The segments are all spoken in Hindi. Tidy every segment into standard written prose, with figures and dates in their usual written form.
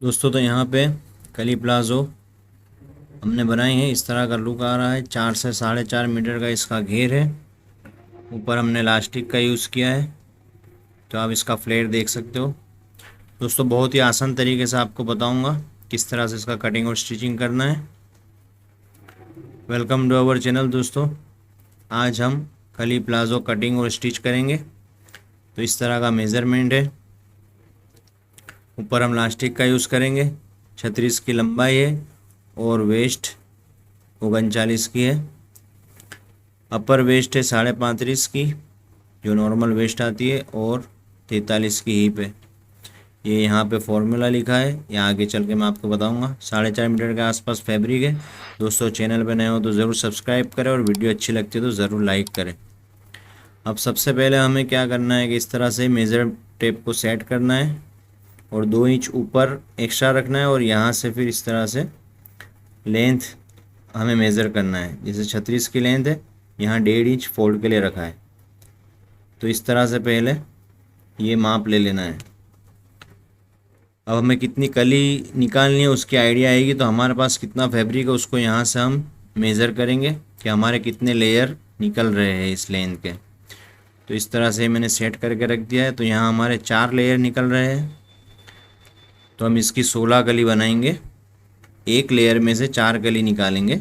दोस्तों तो यहाँ पे कली प्लाजो हमने बनाई है। इस तरह का लुक आ रहा है। 4 से 4.5 मीटर का इसका घेर है। ऊपर हमने लास्टिक का यूज़ किया है, तो आप इसका फ्लेयर देख सकते हो। दोस्तों बहुत ही आसान तरीके से आपको बताऊंगा किस तरह से इसका कटिंग और स्टिचिंग करना है। Welcome to our channel. दोस्तों आज हम कली प्लाजो कटिंग और स्टिच करेंगे। तो इस तरह का मेज़रमेंट है। ऊपर हम लास्टिक का यूज़ करेंगे। 36 की लंबाई है और वेस्ट 39 की है। अपर वेस्ट है 35.5 की, जो नॉर्मल वेस्ट आती है, और 43 की हीप है। ये यहाँ पे फॉर्मूला लिखा है, यहाँ आगे चल के मैं आपको बताऊँगा। 4.5 मीटर के आसपास फैब्रिक है। दोस्तों चैनल पे नए हो तो ज़रूर सब्सक्राइब करें और वीडियो अच्छी लगती है तो ज़रूर लाइक करें। अब सबसे पहले हमें क्या करना है कि इस तरह से मेज़र टेप को सेट करना है और 2 इंच ऊपर एक्स्ट्रा रखना है, और यहाँ से फिर इस तरह से लेंथ हमें मेज़र करना है। जैसे 36 की लेंथ है, यहाँ 1.5 इंच फोल्ड के लिए रखा है, तो इस तरह से पहले ये माप ले लेना है। अब हमें कितनी कली निकालनी है उसकी आइडिया आएगी, तो हमारे पास कितना फैब्रिक है उसको यहाँ से हम मेज़र करेंगे कि हमारे कितने लेयर निकल रहे हैं इस लेंथ के। तो इस तरह से मैंने सेट करके रख दिया है। तो यहाँ हमारे 4 लेयर निकल रहे हैं, तो हम इसकी 16 कली बनाएंगे। एक लेयर में से 4 कली निकालेंगे।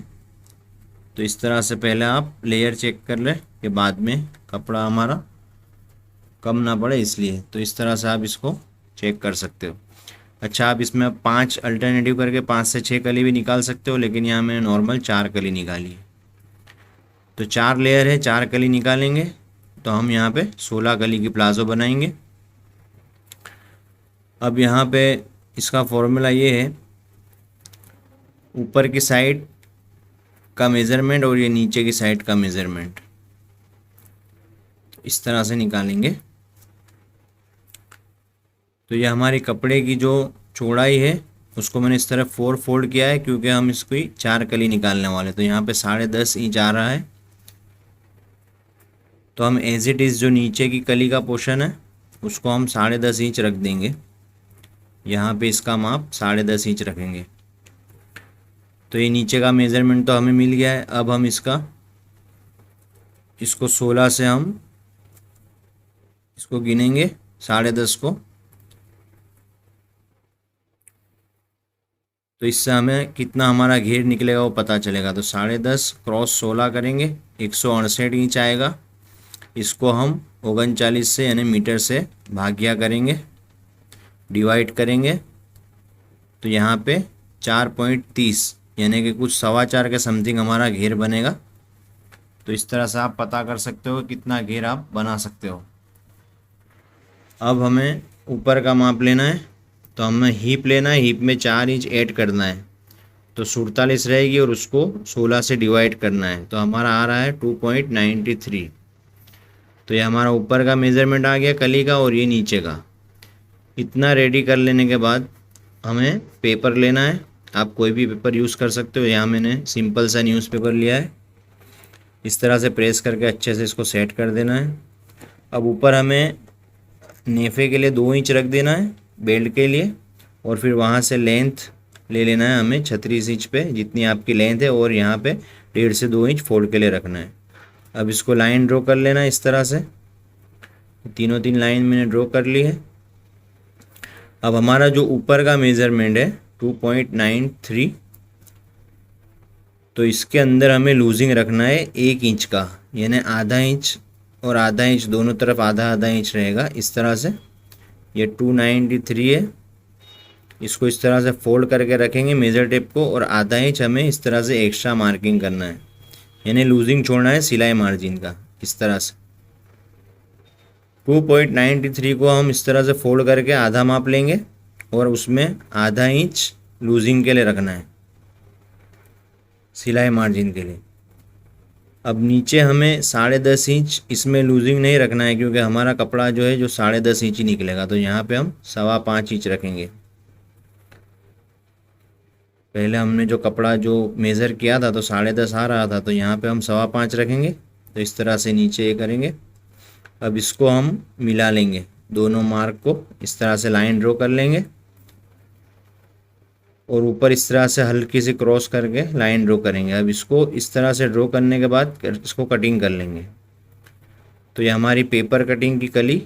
तो इस तरह से पहले आप लेयर चेक कर लें कि बाद में कपड़ा हमारा कम ना पड़े, इसलिए। तो इस तरह से आप इसको चेक कर सकते हो। अच्छा, आप इसमें 5 अल्टरनेटिव करके 5 से 6 कली भी निकाल सकते हो, लेकिन यहाँ मैंने नॉर्मल 4 कली निकाली है। तो 4 लेयर है, 4 कली निकालेंगे, तो हम यहाँ पे 16 कली की प्लाजो बनाएंगे। अब यहाँ पे इसका फॉर्मूला ये है, ऊपर की साइड का मेज़रमेंट और ये नीचे की साइड का मेज़रमेंट इस तरह से निकालेंगे। तो ये हमारी कपड़े की जो चौड़ाई है उसको मैंने इस तरह 4 फोल्ड किया है, क्योंकि हम इसकी 4 कली निकालने वाले। तो यहाँ पे 10.5 इंच आ रहा है। तो हम एज इट इज़ जो नीचे की कली का पोर्शन है उसको हम 10.5 इंच रख देंगे। यहाँ पे इसका माप 10.5 इंच रखेंगे। तो ये नीचे का मेज़रमेंट तो हमें मिल गया है। अब हम इसको 16 से हम इसको गिनेंगे 10.5 को। तो इससे हमें कितना हमारा घेर निकलेगा वो पता चलेगा। तो 10.5 क्रॉस 16 करेंगे, 168 इंच आएगा। इसको हम 39 से यानी मीटर से भाग्या करेंगे, डिवाइड करेंगे। तो यहाँ पे 4.30 यानी कि कुछ 4.25 के समथिंग हमारा घेर बनेगा। तो इस तरह से आप पता कर सकते हो कितना घेर आप बना सकते हो। अब हमें ऊपर का माप लेना है, तो हमें हीप लेना है। हीप में 4 इंच ऐड करना है, तो 47 रहेगी, और उसको 16 से डिवाइड करना है। तो हमारा आ रहा है 2.93। तो ये हमारा ऊपर का मेज़रमेंट आ गया कली का, और ये नीचे का। इतना रेडी कर लेने के बाद हमें पेपर लेना है। आप कोई भी पेपर यूज़ कर सकते हो। यहाँ मैंने सिंपल सा न्यूज़पेपर लिया है। इस तरह से प्रेस करके अच्छे से इसको सेट कर देना है। अब ऊपर हमें नेफे के लिए 2 इंच रख देना है बेल्ट के लिए, और फिर वहाँ से लेंथ ले लेना है हमें 36 इंच पे, जितनी आपकी लेंथ है, और यहाँ पे 1.5 से 2 इंच फोल्ड के लिए रखना है। अब इसको लाइन ड्रॉ कर लेना है इस तरह से। तीन लाइन मैंने ड्रॉ कर ली है। अब हमारा जो ऊपर का मेज़रमेंट है 2.93, तो इसके अंदर हमें लूजिंग रखना है 1 इंच का, यानी आधा इंच और आधा इंच दोनों तरफ आधा आधा इंच रहेगा इस तरह से। ये 293 है। इसको इस तरह से फोल्ड करके रखेंगे मेज़र टेप को, और आधा इंच हमें इस तरह से एक्स्ट्रा मार्किंग करना है, यानी लूजिंग छोड़ना है सिलाई मार्जिन का इस तरह से। 2.93 को हम इस तरह से फोल्ड करके आधा माप लेंगे, और उसमें आधा इंच लूजिंग के लिए रखना है, सिलाई मार्जिन के लिए। अब नीचे हमें 10.5 इंच इसमें लूजिंग नहीं रखना है, क्योंकि हमारा कपड़ा जो है जो 10.5 इंच ही निकलेगा। तो यहाँ पे हम 5.25 इंच रखेंगे। पहले हमने जो कपड़ा जो मेज़र किया था तो 10.5 आ रहा था, तो यहाँ पे हम 5.25 रखेंगे। तो इस तरह से नीचे ये करेंगे। अब इसको हम मिला लेंगे, दोनों मार्क को इस तरह से लाइन ड्रॉ कर लेंगे। और ऊपर इस तरह से हल्की सी क्रॉस करके लाइन ड्रॉ करेंगे। अब इसको इस तरह से ड्रॉ करने के बाद इसको कटिंग कर लेंगे। तो ये हमारी पेपर कटिंग की कली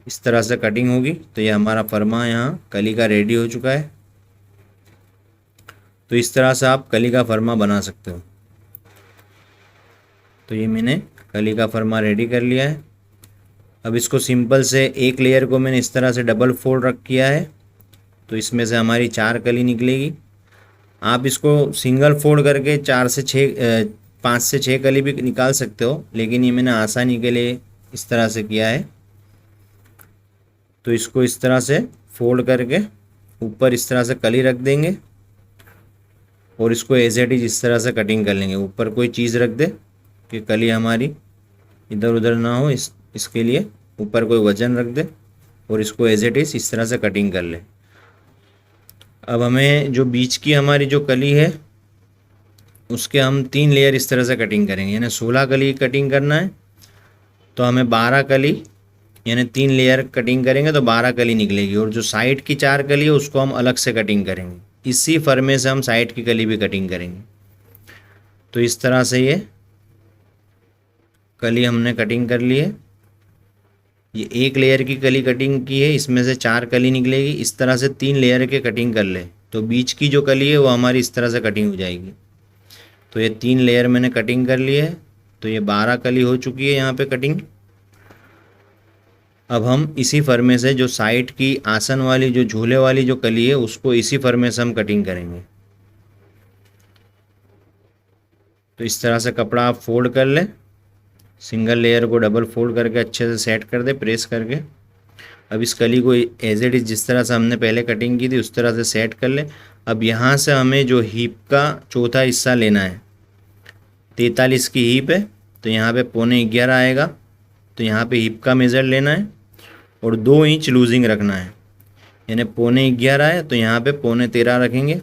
इस तरह से कटिंग होगी। तो ये हमारा फरमा यहाँ कली का रेडी हो चुका है। तो इस तरह से आप कली का फरमा बना सकते हो। तो ये मैंने कली का फरमा रेडी कर लिया है। अब इसको सिंपल से एक लेयर को मैंने इस तरह से डबल फोल्ड रख किया है। तो इसमें से हमारी 4 कली निकलेगी। आप इसको सिंगल फोल्ड करके 5 से 6 कली भी निकाल सकते हो, लेकिन ये मैंने आसानी के लिए इस तरह से किया है। तो इसको इस तरह से फोल्ड करके ऊपर इस तरह से कली रख देंगे और इसको एज इट इज इस तरह से कटिंग कर लेंगे। ऊपर कोई चीज़ रख दे कि कली हमारी इधर उधर ना हो, इसके लिए ऊपर कोई वजन रख दे और इसको एज इट इज इस तरह से कटिंग कर ले। अब हमें जो बीच की हमारी जो कली है उसके हम 3 लेयर इस तरह से कटिंग करेंगे, यानी 16 कली कटिंग करना है। तो हमें 12 कली यानी 3 लेयर कटिंग करेंगे तो 12 कली निकलेगी। और जो साइड की 4 कली है उसको हम अलग से कटिंग करेंगे। इसी फर्मे से हम साइड की कली भी कटिंग करेंगे। तो इस तरह से ये कली हमने कटिंग कर ली है। ये 1 लेयर की कली कटिंग की है, इसमें से 4 कली निकलेगी। इस तरह से 3 लेयर के कटिंग कर ले तो बीच की जो कली है वो हमारी इस तरह से कटिंग हो जाएगी। तो ये 3 लेयर मैंने कटिंग कर ली है। तो ये 12 कली हो चुकी है यहाँ पे कटिंग। अब हम इसी फर्मे से जो साइड की आसन वाली जो झूले वाली जो कली है उसको इसी फर्मे से हम कटिंग करेंगे। तो इस तरह से कपड़ा आप फोल्ड कर लें, सिंगल लेयर को डबल फोल्ड करके अच्छे से सेट कर दे प्रेस करके। अब इस कली को एज इट इज जिस तरह से हमने पहले कटिंग की थी उस तरह से सेट कर ले। अब यहाँ से हमें जो हीप का चौथा हिस्सा लेना है, 43 की हीप है तो यहाँ पे 11.25 आएगा। तो यहाँ पे हीप का मेज़र लेना है और 2 इंच लूजिंग रखना है, यानी 11.25 है तो यहाँ पे 13.25 रखेंगे।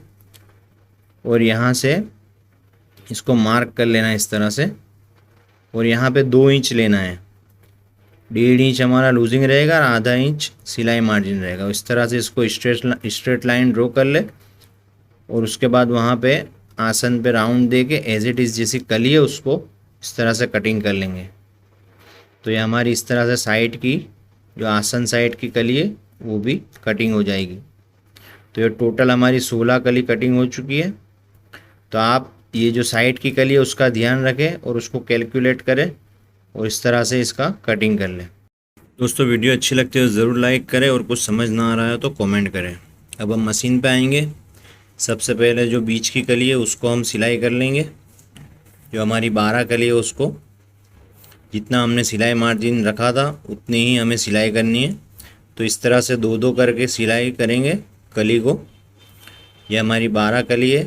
और यहाँ से इसको मार्क कर लेना है इस तरह से और यहाँ पे 2 इंच लेना है। 1.5 इंच हमारा लूजिंग रहेगा और आधा इंच सिलाई मार्जिन रहेगा। इस तरह से इसको स्ट्रेट लाइन ड्रॉ कर ले और उसके बाद वहाँ पे आसन पे राउंड दे के एज इट इज़ जैसी कली है उसको इस तरह से कटिंग कर लेंगे। तो ये हमारी इस तरह से साइड की जो आसन साइड की कली है वो भी कटिंग हो जाएगी। तो ये टोटल हमारी 16 कली कटिंग हो चुकी है। तो आप ये जो साइड की कली है उसका ध्यान रखें और उसको कैलकुलेट करें और इस तरह से इसका कटिंग कर लें। दोस्तों वीडियो अच्छी लगती है तो ज़रूर लाइक करें और कुछ समझ ना आ रहा है तो कमेंट करें। अब हम मशीन पे आएंगे। सबसे पहले जो बीच की कली है उसको हम सिलाई कर लेंगे। जो हमारी 12 कली है उसको जितना हमने सिलाई मार्जिन रखा था उतनी ही हमें सिलाई करनी है। तो इस तरह से 2-2 करके सिलाई करेंगे कली को। ये हमारी 12 कली है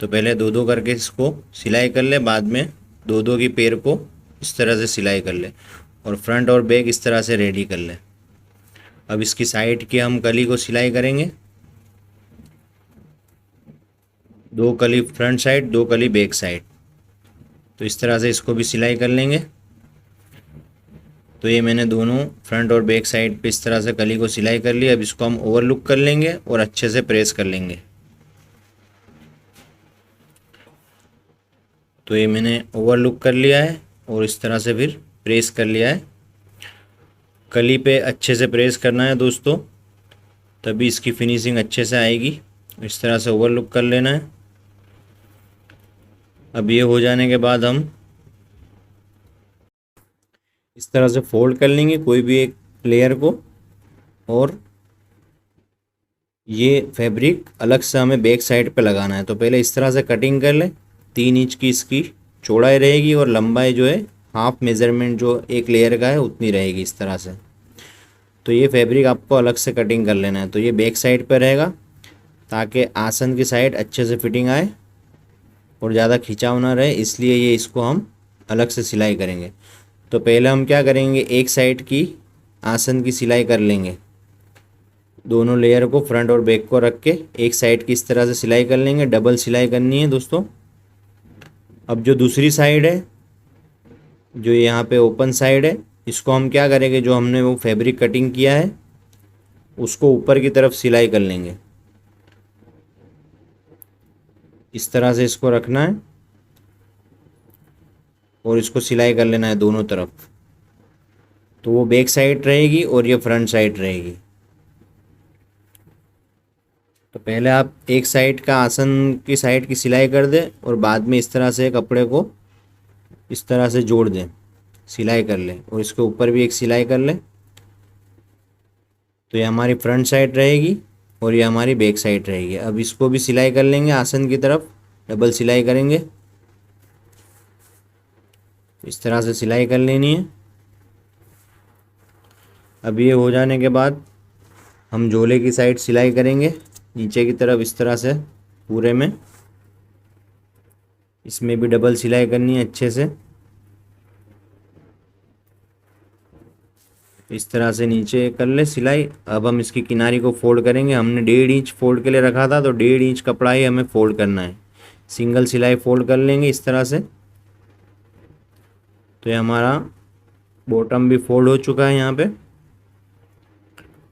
तो पहले 2-2 करके इसको सिलाई कर ले, बाद में 2-2 की पैर को इस तरह से सिलाई कर ले और फ्रंट और बैक इस तरह से रेडी कर ले। अब इसकी साइड की हम कली को सिलाई करेंगे। 2 कली फ्रंट साइड, 2 कली बैक साइड। तो इस तरह से इसको भी सिलाई कर लेंगे। तो ये मैंने दोनों फ्रंट और बैक साइड पे इस तरह से कली को सिलाई कर ली। अब इसको हम ओवरलुक कर लेंगे और अच्छे से प्रेस कर लेंगे। तो ये मैंने ओवरलुक कर लिया है और इस तरह से फिर प्रेस कर लिया है। कली पे अच्छे से प्रेस करना है दोस्तों, तभी इसकी फिनिशिंग अच्छे से आएगी। इस तरह से ओवरलुक कर लेना है। अब ये हो जाने के बाद हम इस तरह से फोल्ड कर लेंगे कोई भी एक लेयर को और ये फैब्रिक अलग से हमें बैक साइड पे लगाना है। तो पहले इस तरह से कटिंग कर ले। 3 इंच की इसकी चौड़ाई रहेगी और लंबाई जो है हाफ मेज़रमेंट जो एक लेयर का है उतनी रहेगी इस तरह से। तो ये फैब्रिक आपको अलग से कटिंग कर लेना है। तो ये बैक साइड पर रहेगा ताकि आसन की साइड अच्छे से फिटिंग आए और ज़्यादा खिंचाव ना रहे, इसलिए ये इसको हम अलग से सिलाई करेंगे। तो पहले हम क्या करेंगे, एक साइड की आसन की सिलाई कर लेंगे। दोनों लेयर को फ्रंट और बैक को रख के एक साइड की इस तरह से सिलाई कर लेंगे। डबल सिलाई करनी है दोस्तों। अब जो दूसरी साइड है, जो यहाँ पे ओपन साइड है, इसको हम क्या करेंगे, जो हमने वो फैब्रिक कटिंग किया है उसको ऊपर की तरफ सिलाई कर लेंगे। इस तरह से इसको रखना है और इसको सिलाई कर लेना है दोनों तरफ। तो वो बैक साइड रहेगी और ये फ्रंट साइड रहेगी। तो पहले आप एक साइड का आसन की साइड की सिलाई कर दें और बाद में इस तरह से कपड़े को इस तरह से जोड़ दें, सिलाई कर लें और इसके ऊपर भी एक सिलाई कर लें। तो ये हमारी फ्रंट साइड रहेगी और ये हमारी बैक साइड रहेगी। अब इसको भी सिलाई कर लेंगे आसन की तरफ, डबल सिलाई करेंगे। इस तरह से सिलाई कर लेनी है। अब ये हो जाने के बाद हम झोले की साइड सिलाई करेंगे नीचे की तरफ इस तरह से पूरे में। इसमें भी डबल सिलाई करनी है अच्छे से। इस तरह से नीचे कर ले सिलाई। अब हम इसकी किनारी को फोल्ड करेंगे। हमने 1.5 इंच फोल्ड के लिए रखा था, तो 1.5 इंच कपड़ा ही हमें फोल्ड करना है। सिंगल सिलाई फोल्ड कर लेंगे इस तरह से। तो ये हमारा बॉटम भी फोल्ड हो चुका है यहाँ पे।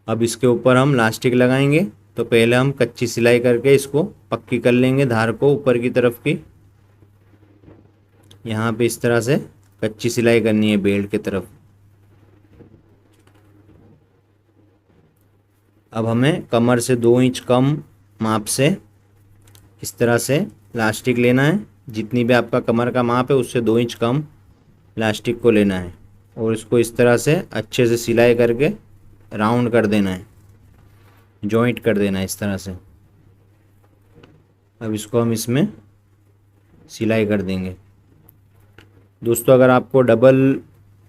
अब इसके ऊपर हम लास्टिक लगाएंगे। तो पहले हम कच्ची सिलाई करके इसको पक्की कर लेंगे, धार को ऊपर की तरफ की। यहाँ पे इस तरह से कच्ची सिलाई करनी है बेल्ट की तरफ। अब हमें कमर से 2 इंच कम माप से इस तरह से लास्टिक लेना है। जितनी भी आपका कमर का माप है उससे 2 इंच कम लास्टिक को लेना है और इसको इस तरह से अच्छे से सिलाई करके राउंड कर देना है, जॉइंट कर देना है इस तरह से। अब इसको हम इसमें सिलाई कर देंगे। दोस्तों अगर आपको डबल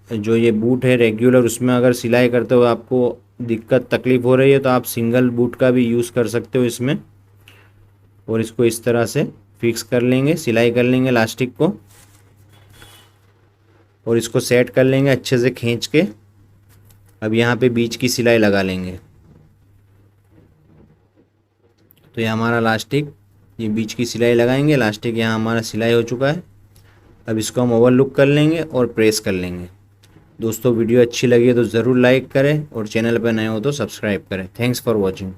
जो ये बूट है रेगुलर, उसमें अगर सिलाई करते हुए आपको दिक्कत तकलीफ़ हो रही है तो आप सिंगल बूट का भी यूज़ कर सकते हो इसमें। और इसको इस तरह से फिक्स कर लेंगे, सिलाई कर लेंगे लास्टिक को और इसको सेट कर लेंगे अच्छे से खींच के। अब यहाँ पे बीच की सिलाई लगा लेंगे। तो ये हमारा लास्टिक, ये बीच की सिलाई लगाएंगे। लास्टिक यहाँ हमारा सिलाई हो चुका है। अब इसको हम ओवरलुक कर लेंगे और प्रेस कर लेंगे। दोस्तों वीडियो अच्छी लगी है तो ज़रूर लाइक करें और चैनल पर नए हो तो सब्सक्राइब करें। Thanks for watching.